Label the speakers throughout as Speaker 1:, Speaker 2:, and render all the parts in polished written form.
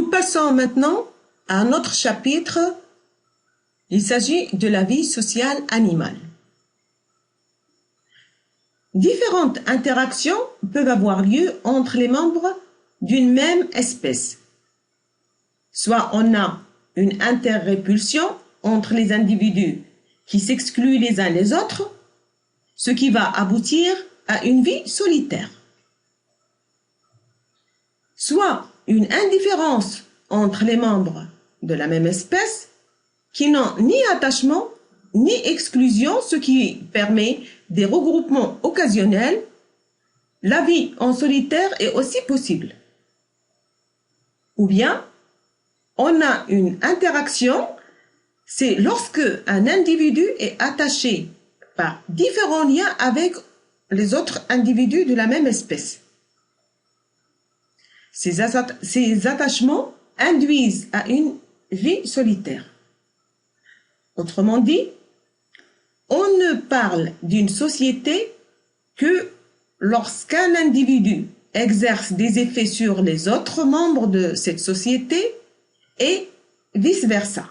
Speaker 1: Nous passons maintenant à un autre chapitre. Il s'agit de la vie sociale animale. Différentes interactions peuvent avoir lieu entre les membres d'une même espèce. Soit on a une interrépulsion entre les individus qui s'excluent les uns les autres, ce qui va aboutir à une vie solitaire. Soit une indifférence entre les membres de la même espèce qui n'ont ni attachement ni exclusion, ce qui permet des regroupements occasionnels. La vie en solitaire est aussi possible. Ou bien, on a une interaction, c'est lorsque un individu est attaché par différents liens avec les autres individus de la même espèce. Ces attachements induisent à une vie solitaire. Autrement dit, on ne parle d'une société que lorsqu'un individu exerce des effets sur les autres membres de cette société et vice-versa.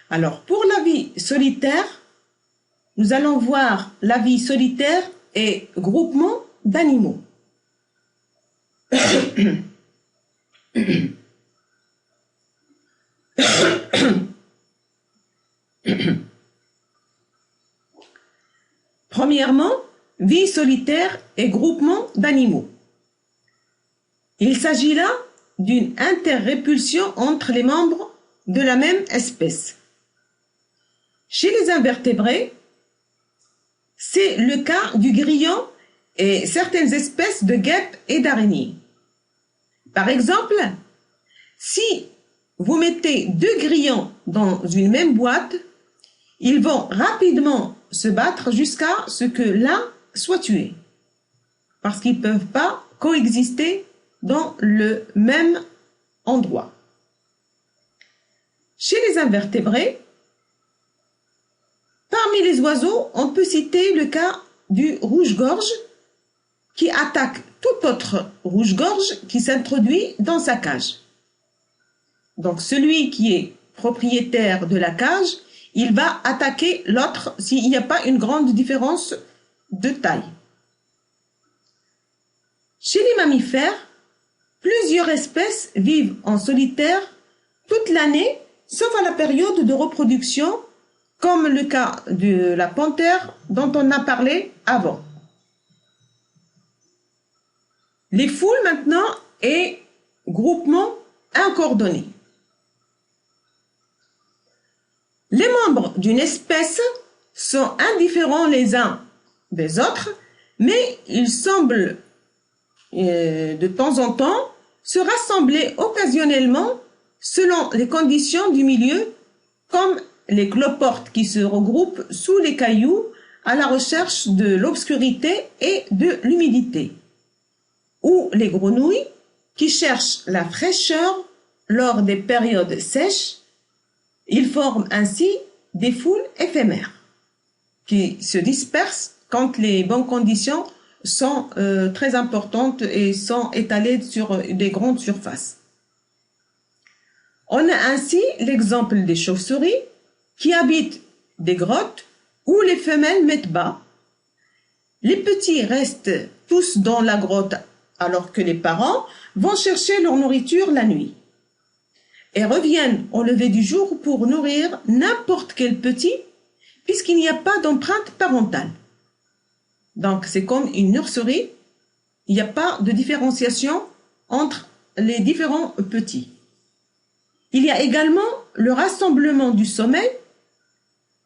Speaker 1: Alors, pour la vie solitaire, nous allons voir la vie solitaire et groupement d'animaux. Premièrement, vie solitaire et groupement d'animaux. Il s'agit là d'une interrépulsion entre les membres de la même espèce. Chez les invertébrés, c'est le cas du grillon et certaines espèces de guêpes et d'araignées. Par exemple, si vous mettez deux grillons dans une même boîte, ils vont rapidement se battre jusqu'à ce que l'un soit tué, parce qu'ils ne peuvent pas coexister dans le même endroit. Chez les invertébrés, parmi les oiseaux, on peut citer le cas du rouge-gorge qui attaque tout autre rouge-gorge qui s'introduit dans sa cage. Donc celui qui est propriétaire de la cage, il va attaquer l'autre s'il n'y a pas une grande différence de taille. Chez les mammifères, plusieurs espèces vivent en solitaire toute l'année, sauf à la période de reproduction, comme le cas de la panthère dont on a parlé avant. Les foules maintenant et groupements incoordonnés. Les membres d'une espèce sont indifférents les uns des autres, mais ils semblent de temps en temps se rassembler occasionnellement selon les conditions du milieu, comme les cloportes qui se regroupent sous les cailloux à la recherche de l'obscurité et de l'humidité, ou les grenouilles qui cherchent la fraîcheur lors des périodes sèches. Ils forment ainsi des foules éphémères qui se dispersent quand les bonnes conditions sont très importantes et sont étalées sur des grandes surfaces. On a ainsi l'exemple des chauves-souris qui habitent des grottes où les femelles mettent bas. Les petits restent tous dans la grotte alors que les parents vont chercher leur nourriture la nuit et reviennent au lever du jour pour nourrir n'importe quel petit, puisqu'il n'y a pas d'empreinte parentale. Donc, c'est comme une nurserie, il n'y a pas de différenciation entre les différents petits. Il y a également le rassemblement du sommeil,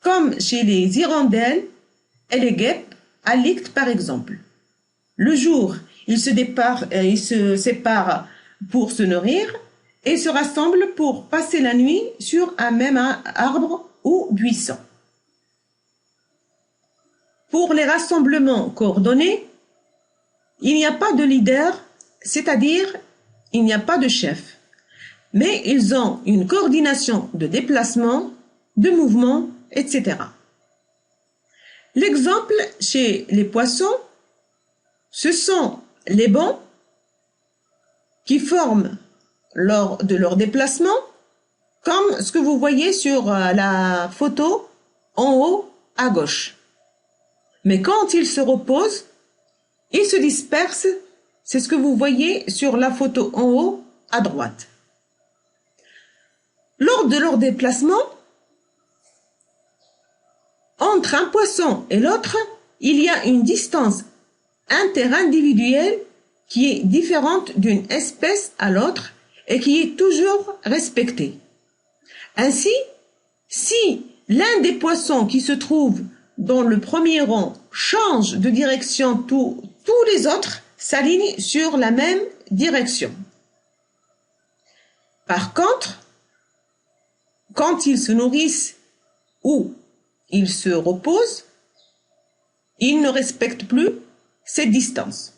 Speaker 1: comme chez les hirondelles et les guêpes, halictes par exemple. Le jour, ils se séparent pour se nourrir, et se rassemblent pour passer la nuit sur un même arbre ou buisson. Pour les rassemblements coordonnés, il n'y a pas de leader, c'est-à-dire il n'y a pas de chef, mais ils ont une coordination de déplacement, de mouvement, etc. L'exemple chez les poissons, ce sont les bancs qui forment lors de leur déplacement, comme ce que vous voyez sur la photo en haut à gauche. Mais quand ils se reposent, ils se dispersent, c'est ce que vous voyez sur la photo en haut à droite. Lors de leur déplacement, entre un poisson et l'autre, il y a une distance interindividuelle qui est différente d'une espèce à l'autre et qui est toujours respectée. Ainsi, si l'un des poissons qui se trouve dans le premier rang change de direction, tous les autres s'alignent sur la même direction. Par contre, quand ils se nourrissent ou ils se reposent, ils ne respectent plus cette distance.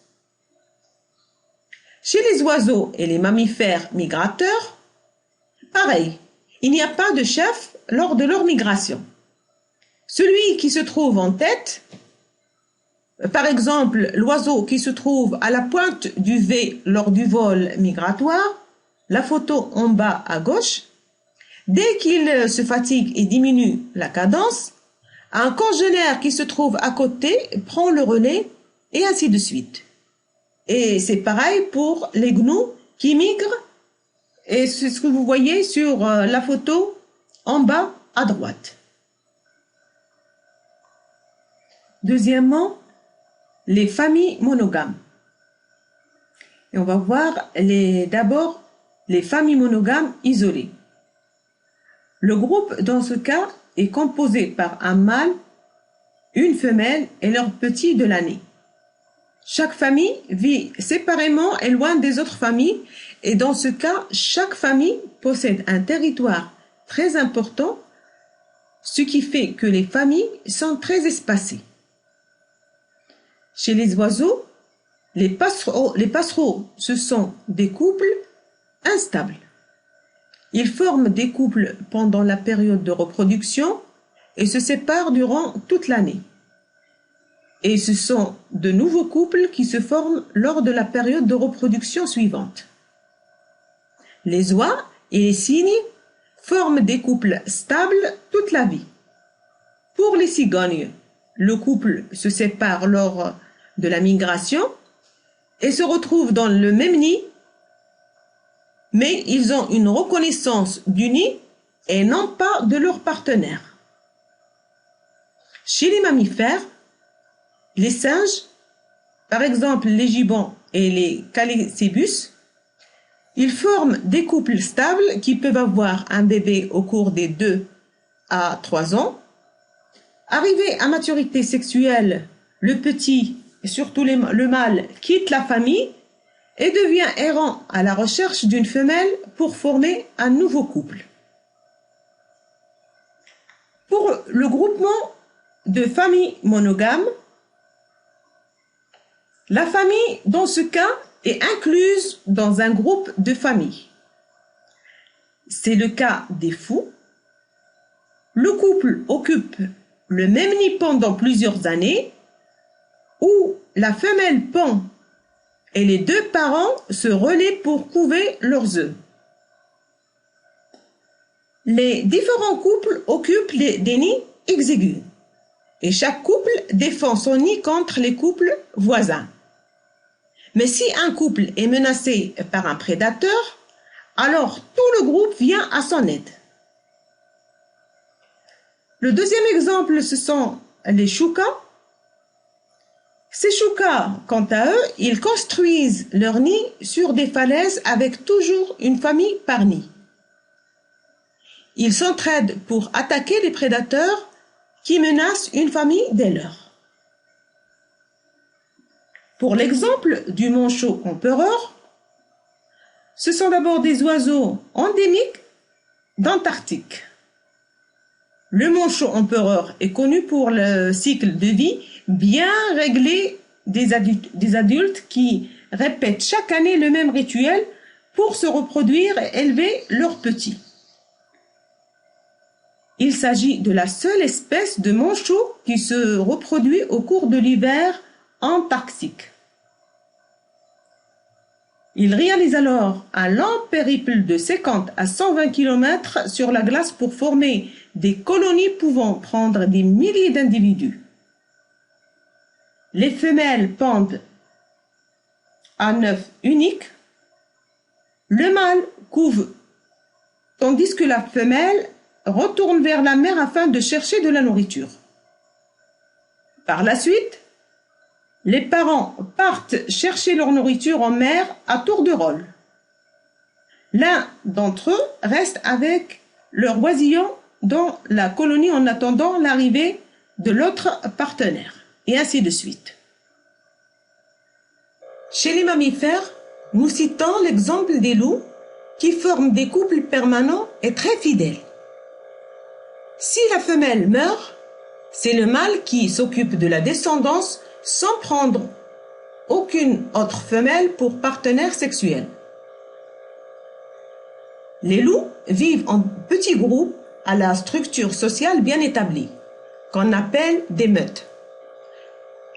Speaker 1: Chez les oiseaux et les mammifères migrateurs, pareil, il n'y a pas de chef lors de leur migration. Celui qui se trouve en tête, par exemple l'oiseau qui se trouve à la pointe du V lors du vol migratoire, la photo en bas à gauche, dès qu'il se fatigue et diminue la cadence, un congénère qui se trouve à côté prend le relais et ainsi de suite. Et c'est pareil pour les gnous qui migrent, et c'est ce que vous voyez sur la photo en bas à droite. Deuxièmement, les familles monogames. Et on va voir d'abord les familles monogames isolées. Le groupe dans ce cas est composé par un mâle, une femelle et leurs petits de l'année. Chaque famille vit séparément et loin des autres familles et dans ce cas, chaque famille possède un territoire très important, ce qui fait que les familles sont très espacées. Chez les oiseaux, les passereaux, ce sont des couples instables. Ils forment des couples pendant la période de reproduction et se séparent durant toute l'année. Et ce sont de nouveaux couples qui se forment lors de la période de reproduction suivante. Les oies et les cygnes forment des couples stables toute la vie. Pour les cigognes, le couple se sépare lors de la migration et se retrouve dans le même nid, mais ils ont une reconnaissance du nid et non pas de leur partenaire. Chez les mammifères, les singes, par exemple les gibbons et les calécébus, ils forment des couples stables qui peuvent avoir un bébé au cours des 2 à 3 ans. Arrivé à maturité sexuelle, le petit et surtout le mâle quitte la famille et devient errant à la recherche d'une femelle pour former un nouveau couple. Pour le groupement de familles monogames, la famille, dans ce cas, est incluse dans un groupe de familles. C'est le cas des fous. Le couple occupe le même nid pendant plusieurs années, où la femelle pond et les 2 parents se relaient pour couver leurs œufs. Les différents couples occupent des nids exigus et chaque couple défend son nid contre les couples voisins. Mais si un couple est menacé par un prédateur, alors tout le groupe vient à son aide. Le deuxième exemple, ce sont les choucas. Ces choucas, quant à eux, ils construisent leur nid sur des falaises avec toujours une famille par nid. Ils s'entraident pour attaquer les prédateurs qui menacent une famille des leurs. Pour l'exemple du manchot empereur, ce sont d'abord des oiseaux endémiques d'Antarctique. Le manchot empereur est connu pour le cycle de vie bien réglé des adultes qui répètent chaque année le même rituel pour se reproduire et élever leurs petits. Il s'agit de la seule espèce de manchot qui se reproduit au cours de l'hiver antarctique. Ils réalisent alors un long périple de 50 à 120 km sur la glace pour former des colonies pouvant prendre des milliers d'individus. Les femelles pondent un œuf unique. Le mâle couve, tandis que la femelle retourne vers la mer afin de chercher de la nourriture. Par la suite, les parents partent chercher leur nourriture en mer à tour de rôle. L'un d'entre eux reste avec leur oisillon dans la colonie en attendant l'arrivée de l'autre partenaire, et ainsi de suite. Chez les mammifères, nous citons l'exemple des loups qui forment des couples permanents et très fidèles. Si la femelle meurt, c'est le mâle qui s'occupe de la descendance sans prendre aucune autre femelle pour partenaire sexuel. Les loups vivent en petits groupes à la structure sociale bien établie, qu'on appelle des meutes.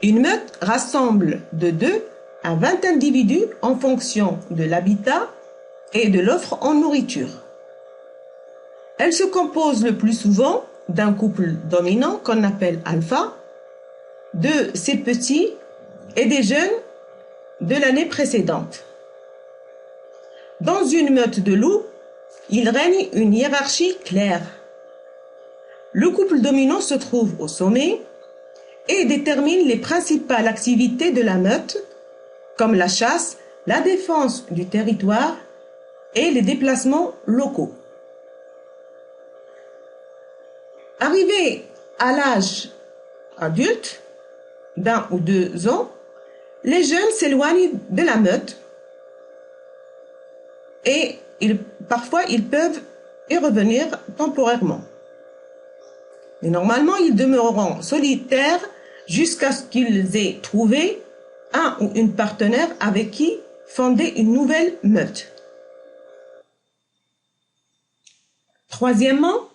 Speaker 1: Une meute rassemble de 2 à 20 individus en fonction de l'habitat et de l'offre en nourriture. Elle se compose le plus souvent d'un couple dominant qu'on appelle alpha, de ses petits et des jeunes de l'année précédente. Dans une meute de loups, il règne une hiérarchie claire. Le couple dominant se trouve au sommet et détermine les principales activités de la meute, comme la chasse, la défense du territoire et les déplacements locaux. Arrivé à l'âge adulte, d'1 ou 2 ans, les jeunes s'éloignent de la meute et parfois ils peuvent y revenir temporairement. Mais normalement, ils demeureront solitaires jusqu'à ce qu'ils aient trouvé un ou une partenaire avec qui fonder une nouvelle meute. Troisièmement,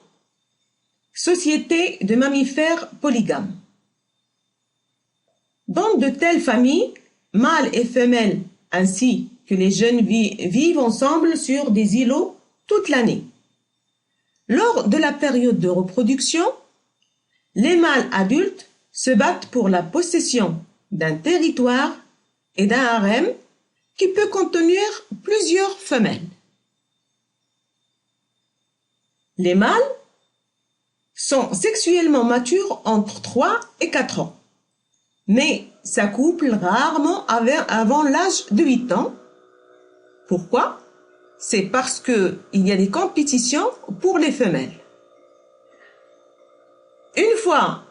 Speaker 1: société de mammifères polygames. Dans de telles familles, mâles et femelles ainsi que les jeunes vivent ensemble sur des îlots toute l'année. Lors de la période de reproduction, les mâles adultes se battent pour la possession d'un territoire et d'un harem qui peut contenir plusieurs femelles. Les mâles sont sexuellement matures entre 3 et 4 ans, mais s'accouplent rarement avant l'âge de 8 ans. Pourquoi? C'est parce qu'il y a des compétitions pour les femelles. Une fois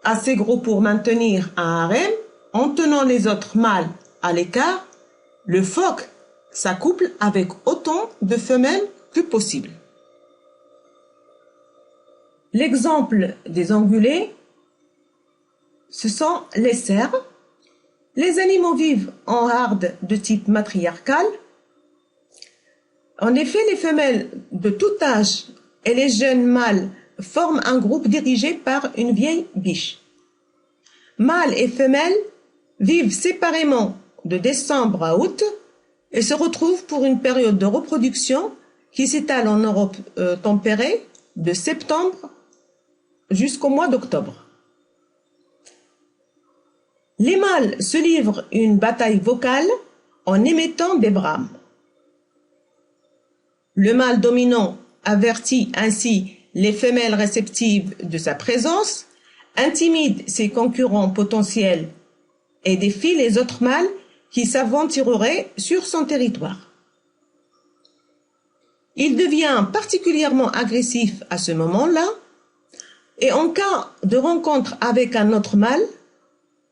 Speaker 1: assez gros pour maintenir un harem, en tenant les autres mâles à l'écart, le phoque s'accouple avec autant de femelles que possible. L'exemple des ongulés, ce sont les cerfs. Les animaux vivent en harde de type matriarcal. En effet, les femelles de tout âge et les jeunes mâles forment un groupe dirigé par une vieille biche. Mâles et femelles vivent séparément de décembre à août et se retrouvent pour une période de reproduction qui s'étale en Europe tempérée de septembre jusqu'au mois d'octobre. Les mâles se livrent une bataille vocale en émettant des brames. Le mâle dominant avertit ainsi les femelles réceptives de sa présence, intimide ses concurrents potentiels et défie les autres mâles qui s'aventureraient sur son territoire. Il devient particulièrement agressif à ce moment-là et en cas de rencontre avec un autre mâle,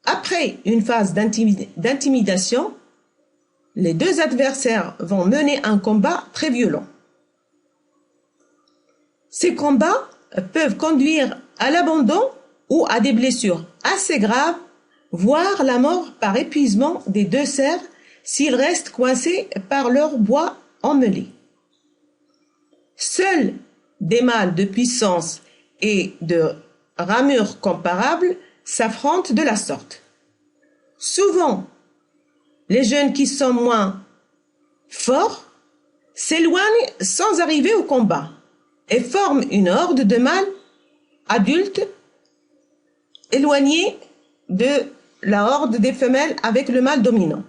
Speaker 1: après une phase d'intimidation, les deux adversaires vont mener un combat très violent. Ces combats peuvent conduire à l'abandon ou à des blessures assez graves, voire la mort par épuisement des deux cerfs s'ils restent coincés par leur bois emmêlé. Seuls des mâles de puissance et de ramure comparables s'affrontent de la sorte. Souvent, les jeunes qui sont moins forts, s'éloignent sans arriver au combat et forment une horde de mâles adultes éloignés de la horde des femelles avec le mâle dominant.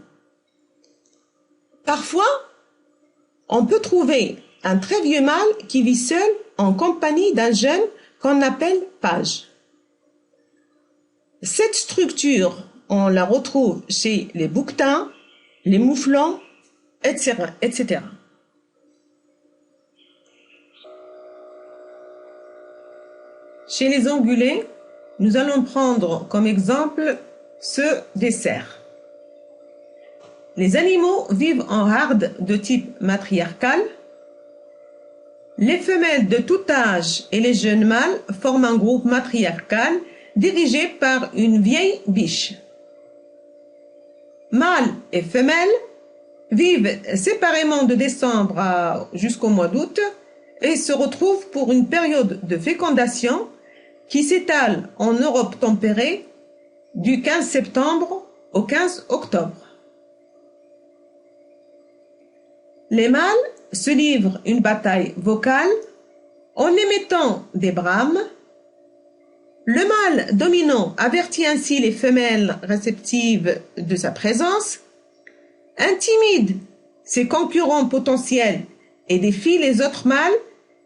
Speaker 1: Parfois, on peut trouver un très vieux mâle qui vit seul en compagnie d'un jeune qu'on appelle page. Cette structure, on la retrouve chez les bouquetins, les mouflons, etc. Chez les ongulés, nous allons prendre comme exemple ceux des cerfs. Les animaux vivent en harde de type matriarcal. Les femelles de tout âge et les jeunes mâles forment un groupe matriarcal dirigé par une vieille biche. Mâles et femelles vivent séparément de décembre jusqu'au mois d'août et se retrouvent pour une période de fécondation qui s'étale en Europe tempérée du 15 septembre au 15 octobre. Les mâles se livrent une bataille vocale en émettant des brames. Le mâle dominant avertit ainsi les femelles réceptives de sa présence, intimide ses concurrents potentiels et défie les autres mâles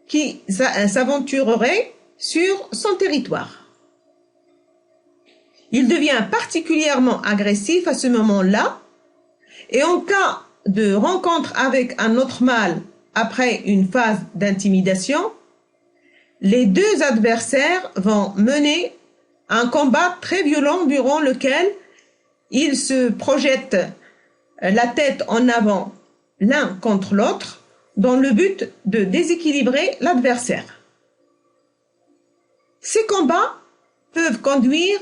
Speaker 1: qui s'aventureraient sur son territoire. Il devient particulièrement agressif à ce moment-là et en cas de rencontre avec un autre mâle après une phase d'intimidation, les deux adversaires vont mener un combat très violent durant lequel ils se projettent la tête en avant l'un contre l'autre dans le but de déséquilibrer l'adversaire. Ces combats peuvent conduire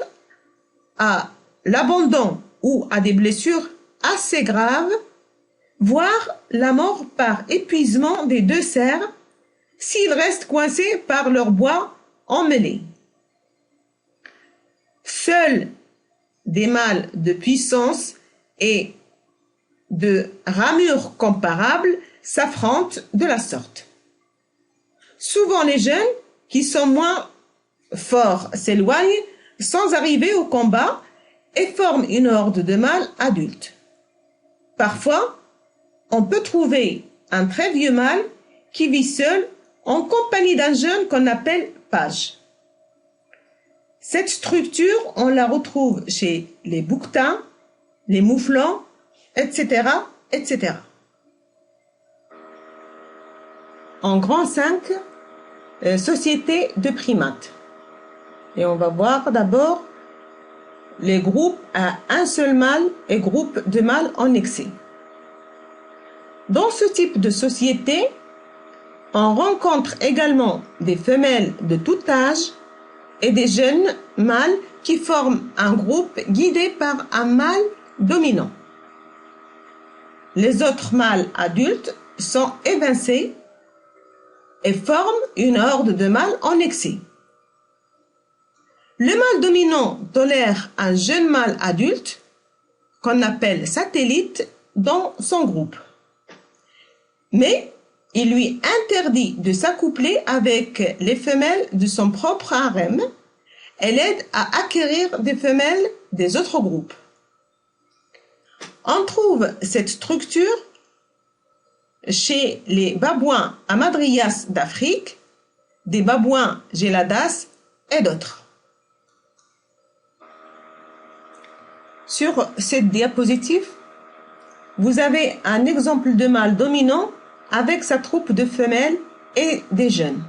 Speaker 1: à l'abandon ou à des blessures assez graves, voire la mort par épuisement des deux cerfs s'ils restent coincés par leur bois emmêlé. Seuls des mâles de puissance et de ramures comparables s'affrontent de la sorte. Souvent les jeunes, qui sont moins forts, s'éloignent sans arriver au combat et forment une horde de mâles adultes. Parfois, on peut trouver un très vieux mâle qui vit seul en compagnie d'un jeune qu'on appelle page. Cette structure, on la retrouve chez les bouquetins, les mouflons, etc., etc. En grand 5, société de primates. Et on va voir d'abord les groupes à un seul mâle et groupes de mâles en excès. Dans ce type de société, on rencontre également des femelles de tout âge et des jeunes mâles qui forment un groupe guidé par un mâle dominant. Les autres mâles adultes sont évincés et forment une horde de mâles en excès. Le mâle dominant tolère un jeune mâle adulte qu'on appelle satellite dans son groupe. Mais il lui interdit de s'accoupler avec les femelles de son propre harem et l'aide à acquérir des femelles des autres groupes. On trouve cette structure chez les babouins hamadryas d'Afrique, des babouins geladas et d'autres. Sur cette diapositive, vous avez un exemple de mâle dominant avec sa troupe de femelles et des jeunes.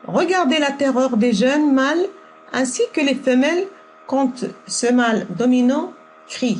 Speaker 1: Regardez la terreur des jeunes mâles ainsi que les femelles quand ce mâle dominant crie.